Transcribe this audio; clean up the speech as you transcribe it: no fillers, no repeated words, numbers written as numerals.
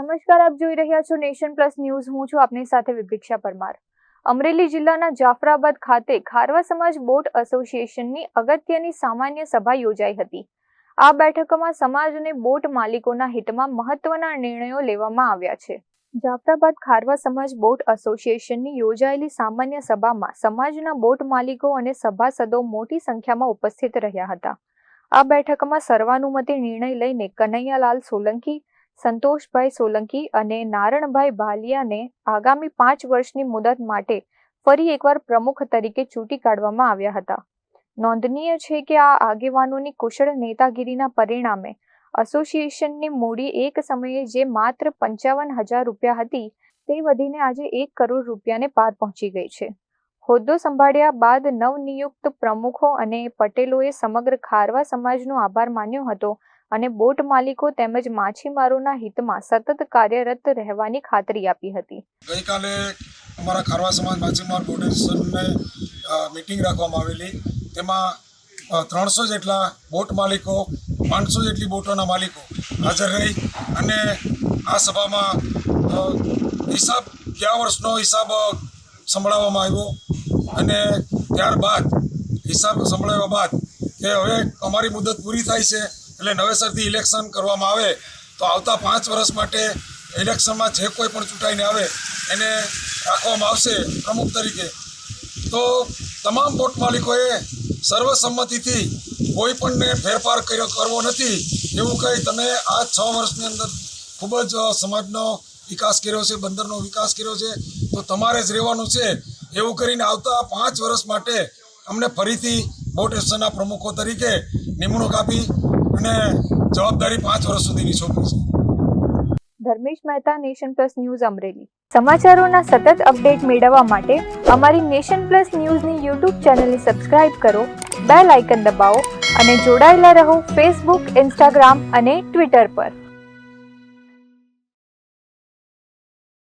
નમસ્કાર, આપ જોઈ રહ્યા છો નેશન પ્લસ ન્યૂઝ. હું છું આપની સાથે વિભિક્ષા પરમાર. અમરેલી જિલ્લાના જાફરાબાદ ખાતે ખારવા સમાજ બોટ એસોસિએશનની અગત્યની સામાન્ય સભા યોજાઈ હતી. આ બેઠકમાં સમાજ અને બોટ માલિકોના હિતમાં મહત્વના નિર્ણયો લેવામાં આવ્યા છે. જાફરાબાદ ખારવા સમાજ બોટ એસોસિએશનની યોજાયેલી સામાન્ય સભામાં સમાજના બોટ માલિકો અને સભાસદો મોટી સંખ્યામાં ઉપસ્થિત રહ્યા હતા. આ બેઠકમાં સર્વાનુમતે નિર્ણય લઈને કનૈયાલાલ સોલંકી, સંતોષભાઈ સોલંકી અને નારણભાઈ ભાલિયાને આગામી 5 વર્ષની મુદત માટે ફરી એકવાર પ્રમુખ તરીકે ચૂંટી કાઢવામાં આવ્યા હતા. નોંધનીય છે કે આ આગેવાનોની કુશળ નેતાગીરીના પરિણામે એસોસિએશનની મૂડી એક સમયે જે માત્ર 55,000 રૂપિયા હતી તે વધીને આજે 1 કરોડ રૂપિયાને પાર પહોંચી ગઈ છે. હોદ્દો સંભાળ્યા બાદ નવનિયુક્ત પ્રમુખો અને પટેલોએ સમગ્ર ખારવા સમાજનો આભાર માન્યો હતો અને બોટ માલિકો તેમજ માછીમારોના હિતમાં સતત કાર્યરત રહેવાની ખાતરી આપી હતી. ગઈકાલે અમારા ખારવા સમાજ માછીમાર બોટ એસોસિએશનને મીટિંગ રાખવામાં આવેલી. તેમાં 300 જેટલા બોટ માલિકો, 500 જેટલી બોટોના માલિકો હાજર રહી અને આ સભામાં ગયા વર્ષનો હિસાબ સંભળાવવામાં આવ્યો અને ત્યારબાદ હિસાબ સંભળાવ્યા બાદ કે હવે અમારી મુદત પૂરી થાય છે એટલે નવેસરથી ઇલેક્શન કરવામાં આવે તો આવતા 5 વર્ષ માટે ઇલેક્શનમાં જે કોઈ પણ ચૂંટાઈને આવે એને રાખવામાં આવશે પ્રમુખ તરીકે. તો તમામ બોટ માલિકોએ સર્વસંમતિથી કોઈ પણને ફેરફાર કરવો નથી એવું કહી તમે આ 6 વર્ષની અંદર ખૂબ જ સમાજનો વિકાસ કર્યો છે, બંદરનો વિકાસ કર્યો છે, તો તમારે જ રહેવાનું છે એવું કરીને આવતા 5 વર્ષ માટે અમને ફરીથી બોટ એસોસિએશનના પ્રમુખો તરીકે નિમણૂક આપી અને જવાબદારી 5 વર્ષ સુધીની સોંપી છે. Dharmesh Mehta, nation plus news, Amreli. સમાચારોના સતત અપડેટ મેળવવા માટે અમારી નેશન પ્લસ ન્યૂઝની યુટ્યુબ ચેનલને સબસ્ક્રાઇબ કરો, બેલ આઇકન દબાવો અને જોડાયેલા રહો ફેસબુક, ઇન્સ્ટાગ્રામ અને ટ્વિટર પર.